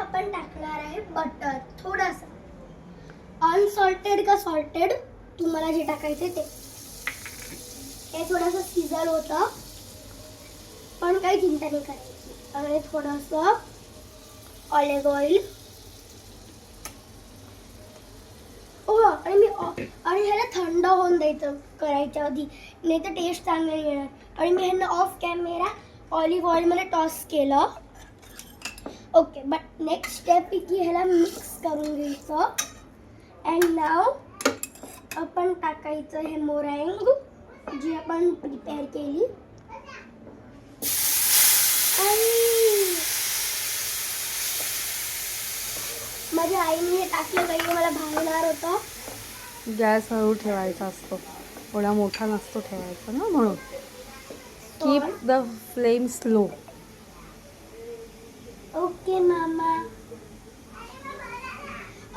आपण टाकणार आहे बटर थोडंसं. अनसॉल्टेड का सॉल्टेड तुम्हाला जे टाकायचे ते. हे थोडंसं सिझल होतं पण काही चिंता नाही करायची. आणि थोडंसं ऑलिव्ह ऑइल. आणि ह्याला थंड होऊन द्यायचं करायच्या आधी, नाही तर टेस्ट चांगली येणार. आणि मी ह्यांना ऑफ कॅमेरा ऑलिव्ह ऑइलमध्ये टॉस केलं. ओके, बट नेक्स्ट स्टेप आहे की ह्याला मिक्स करून घ्यायचं. अँड नाव आपण टाकायचं हे मोरँग जी आपण प्रिपेअर केली. माझ्या आईने हे टाकलं पाहिजे, मला भावणार होतं. गॅस हळू ठेवायचा असतो, थोडा मोठा नसतो ठेवायचा ना, म्हणून keep the flame slow. Okay मामा.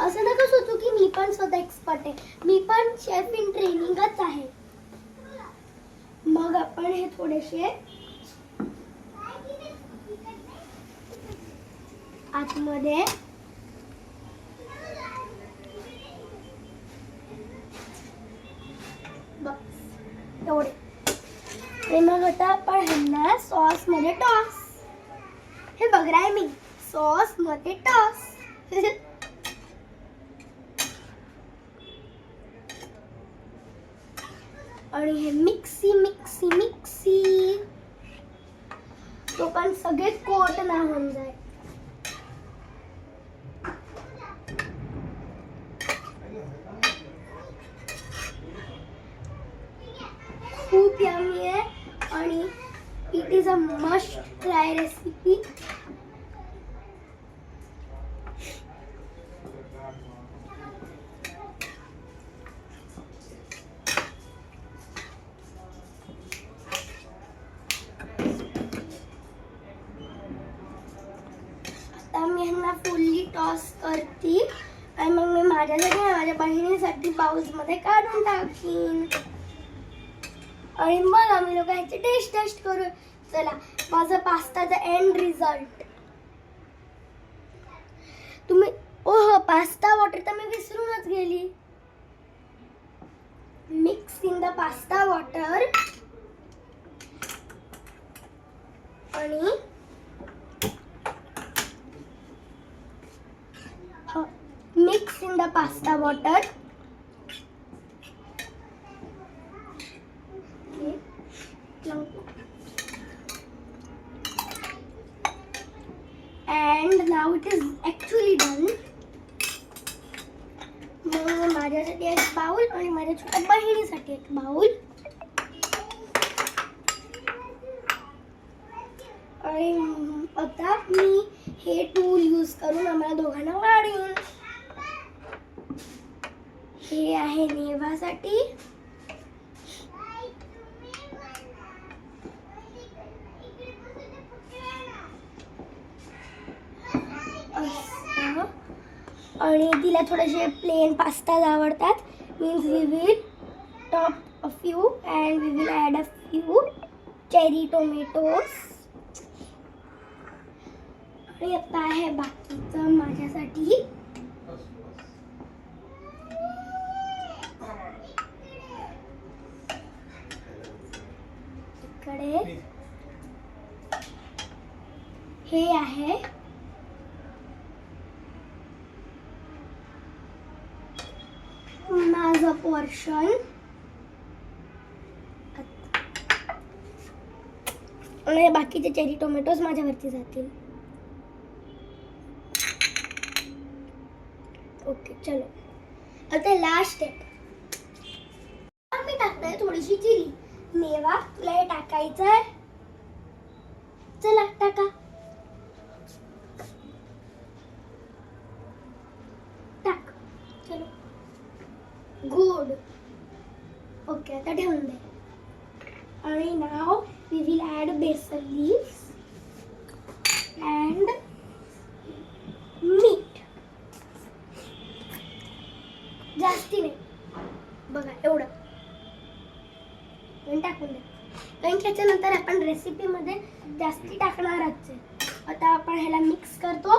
असं नका सोचू की मी पण स्वतः एक्सपर्ट आहे. मी पण शेफ इन ट्रेनिंगच आहे. मग आपण हे थोडेसे आतमध्ये एवढे. आणि मग आता आपण ह्यांना सॉस मध्ये टॉस. हे बघ रायमिंग, सॉस मध्ये टॉस. आणि हे मिक्सी मिक्सी मिक्सी तो पण सगळे कोट ना होऊन जाईल. खूप यम्मी आहे आणि it is a must try recipe. आता मी ह्यांना फुल्ली टॉस करते आणि मग मी माझ्यासाठी माझ्या बहिणीसाठी बाउल्समध्ये काढून टाकीन. आणि मग आम्ही लोक ह्याची टेस्ट करू. चला, माझा पास्ताचा एंड रिझल्ट. तुम्ही ओह, पास्ता वॉटर तर मी विसरूनच गेली. Mix in the pasta water. आणि mix in the pasta water. And now it is actually done. मग माझ्यासाठी एक बाउल आणि माझ्या छोट्या बहिणीसाठी एक बाउल. आणि आता मी हे टूल यूज करून आम्हाला दोघांना वाढीन. हे आहे नेवासाठी. आणि तिला थोडेसे प्लेन पास्ताज आवडतात. Means we will top a few and we will add a few cherry tomatoes. आणि आता आहे बाकीचं माझ्यासाठी. इकडे हे आहे माझं पोर्शन. आणि बाकीचे चेरी टोमॅटोज माझ्यावरती जातील. ओके, चलो आता लास्ट स्टेप. मी टाकतोय थोडीशी चिली. मेवा, तुला हे टाकायचं आहे. चला टाका. टाक. चलो, गुड. ओके, आता ठेवून दे. आणि now we will add basil leaves and मीठ. जास्ती नाही, बघा एवढं टाकून दे. कारण त्याच्यानंतर आपण रेसिपीमध्ये जास्ती टाकणारच आहे. आता आपण ह्याला मिक्स करतो.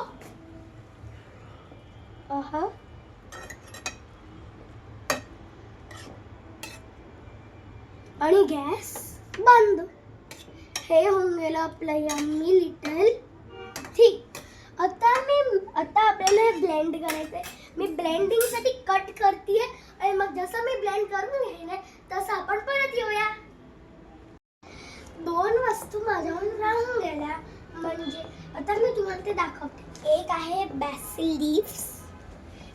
आणि गॅस बंद. हे होऊन गेलं आपलं यम्मी लिटल थिक. आता आपल्याला हे ब्लेंड करायचं आहे. मी ब्लेंडिंगसाठी कट करते आणि मग जसं मी ब्लेंड करून घेईन तसं आपण परत येऊया. 2 वस्तू माझ्याहून राहून गेल्या, म्हणजे आता मी तुम्हाला ते दाखवते. एक आहे बॅसिल लीव्स,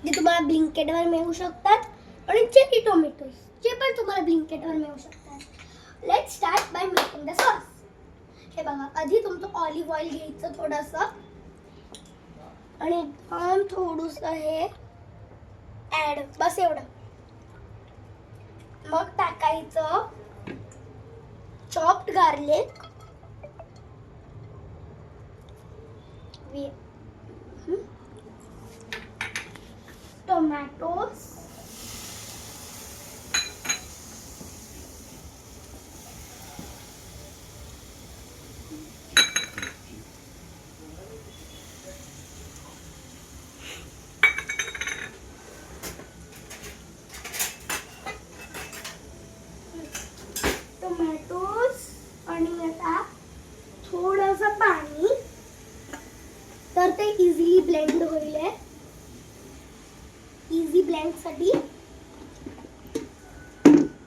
जे तुम्हाला ब्लिंकेटवर मिळू शकतात, आणि चेरी टोमॅटोज, जे पण तुम्हाला ब्लिंकेटवर मिळू शकतात. Let's start by making the sauce. हे बघा, आधी तुमचं ऑलिव्ह ऑइल घ्यायचं थोडंसं, आणि एकदम थोडंसं हे ॲड, बस एवढं. मग टाकायचं चॉप्ड गार्लिक, टोमॅटोज, आणि आता थोडंसं पाणी, तर ते इझिली ब्लेंड होईल. इझी ब्लेंडसाठी.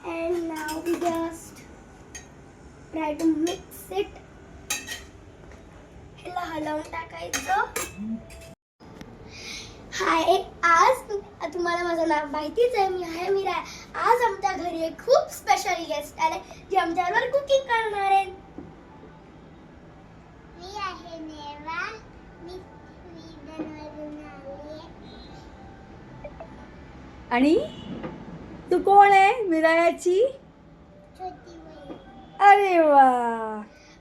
And now we just try to mix it. ह्याला हलवून टाकायचं. हाय, आज तुम्हाला माझं नाव माहितीच आहे, मी आहे मीरा. आज आमच्या घरी एक खूप स्पेशल गेस्ट आले, जे आमच्याबरोबर कुकिंग करणार आहेत. मी आहे नेवा. मी स्वीडनवरून आली. आणि तू कोण आहे मिरायाची? छोटी बहीण. अरे वा.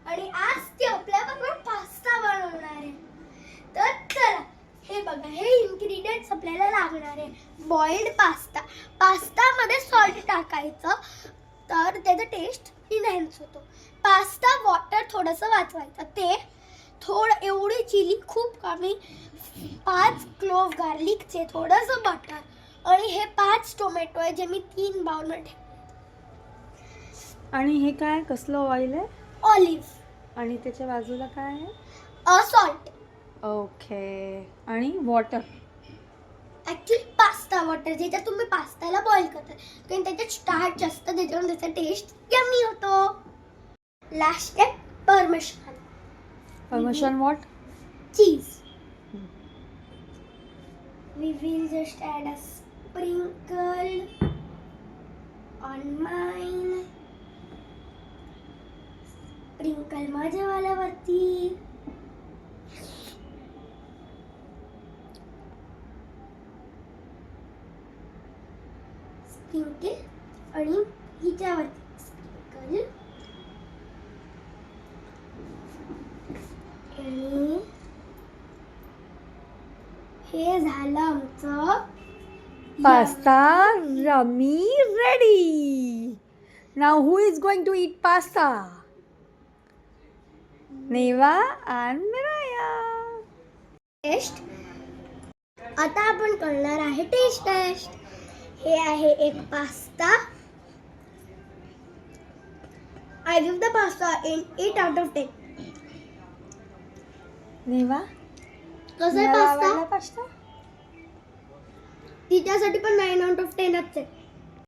आणि आज ती आपल्याबरोबर पास्ता बनवणार आहे. तर चला, हे बघा, हे इन्ग्रेडियंट्स आपल्याला लागणार आहे. Boiled pasta. पास्तामध्ये सॉल्ट टाकायचं, तर त्याचा टेस्ट इनहॅन्स होतो. पास्ता वॉटर थोडंसं वाचवायचं. ते थोडं, एवढी चिली खूप कमी, 5 क्लोव्ह गार्लिकचे, थोडंसं बटर, आणि हे 5 टोमॅटो आहे, जे मी 3 बाउलमध्ये. आणि हे काय, कसलं ऑइल आहे? ऑलिव्ह. आणि त्याच्या बाजूला काय आहे? सॉल्ट. ओके. आणि वॉटर. ॲक्च्युली पास्ता वॉटर, ज्याच्यात तुम्ही पास्ताला बॉईल करता, कारण त्याच्यात स्टार्च असतं, त्याच्यावर त्याचा टेस्ट यम्मी होतो. Last step, parmesan. Parmesan what? Cheese. We will just add a sprinkle on mine. Sprinkle माझ्यावाल्यावरती. स्प्रिंकल आणि हिच्यावरती स्प्रिंकल. आणि हे झालं आमचं pasta yummy ready. Now who is going to eat pasta? Neva and Miraya. Taste. आता आपण करणार आहे टेस्ट. हे आहे एक pasta. I give the pasta in 8 out of 10. Neva, कसं आहे मिराला पास्ता? आवडला पास्ता? तिच्यासाठी पण 9 out of 10च आहे.